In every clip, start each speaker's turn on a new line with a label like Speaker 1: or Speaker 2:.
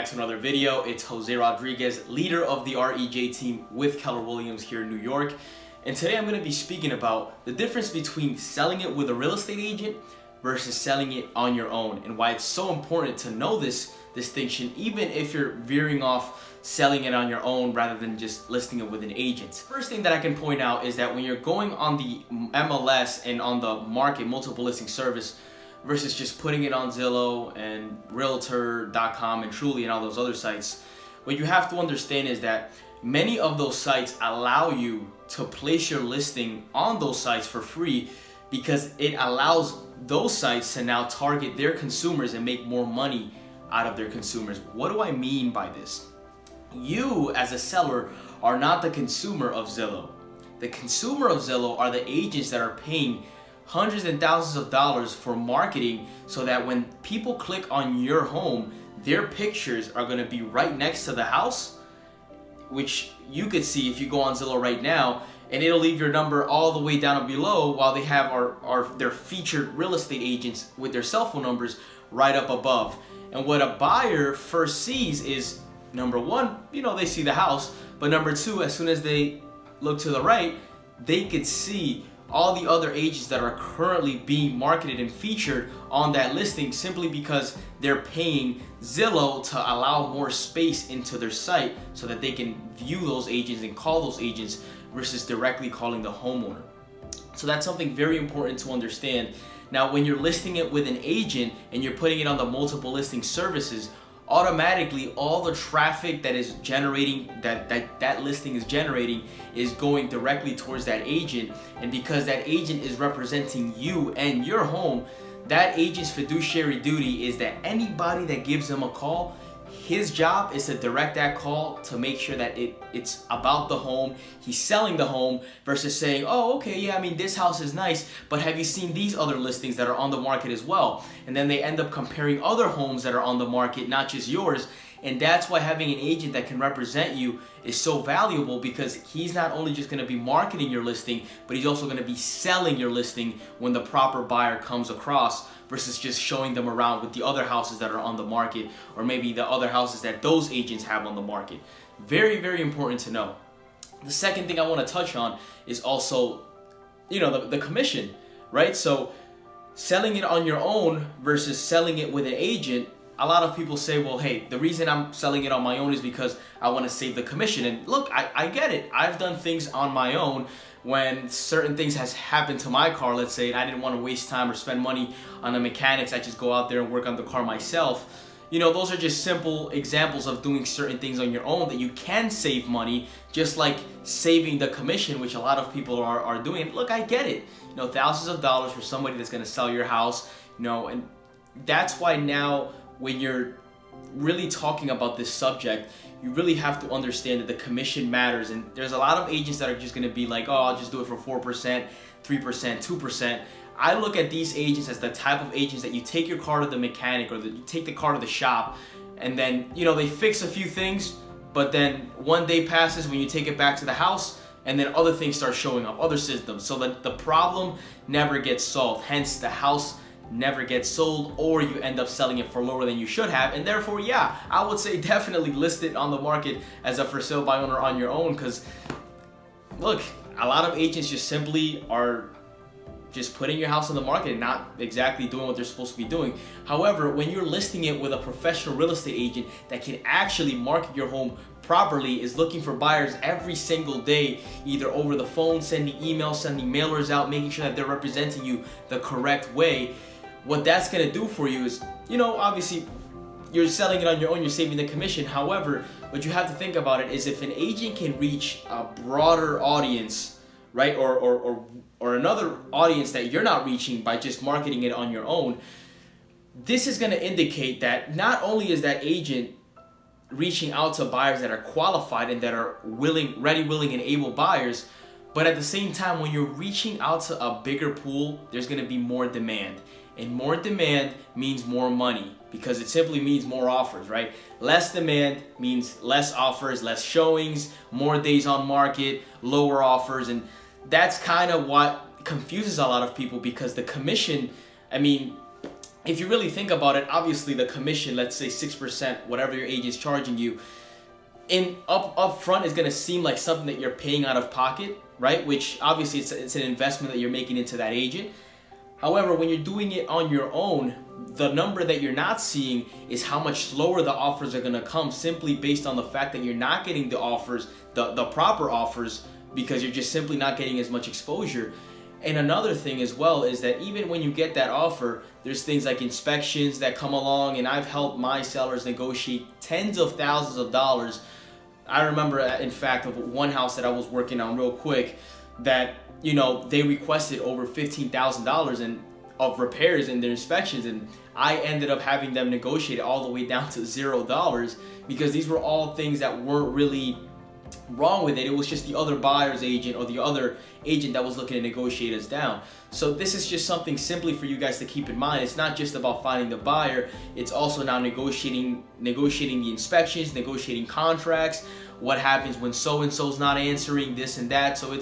Speaker 1: back to another video. It's Jose Rodriguez, leader of the TubeBuddy with Keller Williams here in New York. And today I'm going to be speaking about the difference between selling it with a real estate agent versus selling it on your own, and why it's so important to know this distinction, even if you're veering off selling it on your own rather than just listing it with an agent. First thing that I can point out is that when you're going on the MLS and on the market multiple listing service versus just putting it on Zillow and Realtor.com and Truly and all those other sites, what you have to understand is that many of those sites allow you to place your listing on those sites for free, because it allows those sites to now target their consumers and make more money out of their consumers. What do I mean by this? You as a seller are not the consumer of Zillow. The consumer of Zillow are the agents that are paying hundreds and thousands of dollars for marketing, so that when people click on your home, their pictures are going to be right next to the house, which you could see if you go on Zillow right now, and it'll leave your number all the way down below, while they have their featured real estate agents with their cell phone numbers right up above. And what a buyer first sees is, number one, they see the house, but number two, as soon as they look to the right, they could see all the other agents that are currently being marketed and featured on that listing, simply because they're paying Zillow to allow more space into their site so that they can view those agents and call those agents versus directly calling the homeowner. So that's something very important to understand. Now, when you're listing it with an agent and you're putting it on the multiple listing services, automatically all the traffic that is generating, that listing is generating, is going directly towards that agent. And because that agent is representing you and your home, that agent's fiduciary duty is that anybody that gives him a call, his job is to direct that call to make sure that it's about the home. He's selling the home versus saying, oh, okay, yeah, this house is nice, but have you seen these other listings that are on the market as well? And then they end up comparing other homes that are on the market, not just yours. And that's why having an agent that can represent you is so valuable, because he's not only just going to be marketing your listing, but he's also going to be selling your listing when the proper buyer comes across, versus just showing them around with the other houses that are on the market, or maybe the other houses that those agents have on the market. Very, very important to know. The second thing I want to touch on is also, the commission, right? So selling it on your own versus selling it with an agent, a lot of people say, well, hey, the reason I'm selling it on my own is because I want to save the commission. And look, I get it. I've done things on my own when certain things has happened to my car, let's say, and I didn't want to waste time or spend money on the mechanics. I just go out there and work on the car myself. Those are just simple examples of doing certain things on your own that you can save money, just like saving the commission, which a lot of people are doing. Look, I get it. Thousands of dollars for somebody that's going to sell your house, and that's why now, when you're really talking about this subject, you really have to understand that the commission matters. And there's a lot of agents that are just going to be like, oh, I'll just do it for 4%, 3%, 2%. I look at these agents as the type of agents that you take your car to the mechanic, or you take the car to the shop, and then they fix a few things, but then one day passes when you take it back to the house, and then other things start showing up, other systems, so that the problem never gets solved. Hence, the house never gets sold, or you end up selling it for lower than you should have. And therefore, yeah, I would say definitely list it on the market as a for sale by owner on your own, because look, a lot of agents just simply are just putting your house on the market and not exactly doing what they're supposed to be doing. However, when you're listing it with a professional real estate agent that can actually market your home properly, is looking for buyers every single day, either over the phone, sending emails, sending mailers out, making sure that they're representing you the correct way, what that's going to do for you is, obviously you're selling it on your own, you're saving the commission. However, what you have to think about it is, if an agent can reach a broader audience, right, or another audience that you're not reaching by just marketing it on your own, this is going to indicate that not only is that agent reaching out to buyers that are qualified and that are ready, willing, and able buyers, but at the same time, when you're reaching out to a bigger pool, there's going to be more demand. And more demand means more money, because it simply means more offers, right? Less demand means less offers, less showings, more days on market, lower offers. And that's kind of what confuses a lot of people, because the commission, if you really think about it, obviously the commission, let's say 6%, whatever your agent's charging you, up front is going to seem like something that you're paying out of pocket, right? Which obviously it's an investment that you're making into that agent. However, when you're doing it on your own, the number that you're not seeing is how much slower the offers are going to come, simply based on the fact that you're not getting the offers, the proper offers, because you're just simply not getting as much exposure. And another thing as well is that even when you get that offer, there's things like inspections that come along, and I've helped my sellers negotiate tens of thousands of dollars. I remember, in fact, of one house that I was working on real quick that, you know, they requested over $15,000 of repairs in their inspections, and I ended up having them negotiate it all the way down to $0, because these were all things that weren't really wrong with it. It was just the other buyer's agent or the other agent that was looking to negotiate us down. So this is just something simply for you guys to keep in mind. It's not just about finding the buyer, it's also now negotiating the inspections, negotiating contracts, what happens when so-and-so's not answering, this and that. So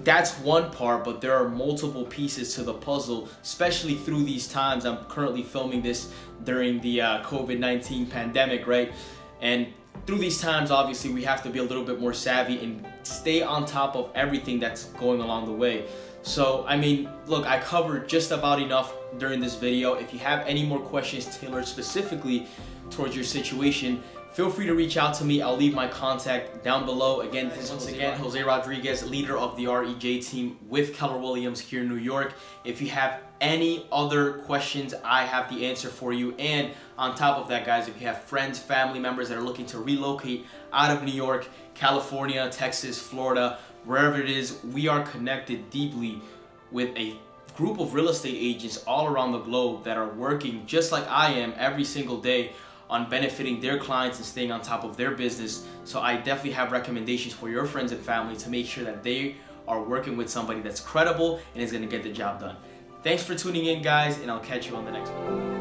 Speaker 1: that's one part, but there are multiple pieces to the puzzle, especially through these times. I'm currently filming this during the COVID-19 pandemic, right? And through these times, obviously, we have to be a little bit more savvy and stay on top of everything that's going along the way. So, I mean, look, I covered just about enough during this video. If you have any more questions tailored specifically towards your situation, feel free to reach out to me. I'll leave my contact down below. Again, this is once again Jose Rodriguez, leader of the REJ team with Keller Williams here in New York. If you have any other questions, I have the answer for you. And on top of that, guys, if you have friends, family members that are looking to relocate out of New York, California, Texas, Florida, wherever it is, we are connected deeply with a group of real estate agents all around the globe that are working just like I am every single day on benefiting their clients and staying on top of their business. So I definitely have recommendations for your friends and family to make sure that they are working with somebody that's credible and is going to get the job done. Thanks for tuning in, guys, and I'll catch you on the next one.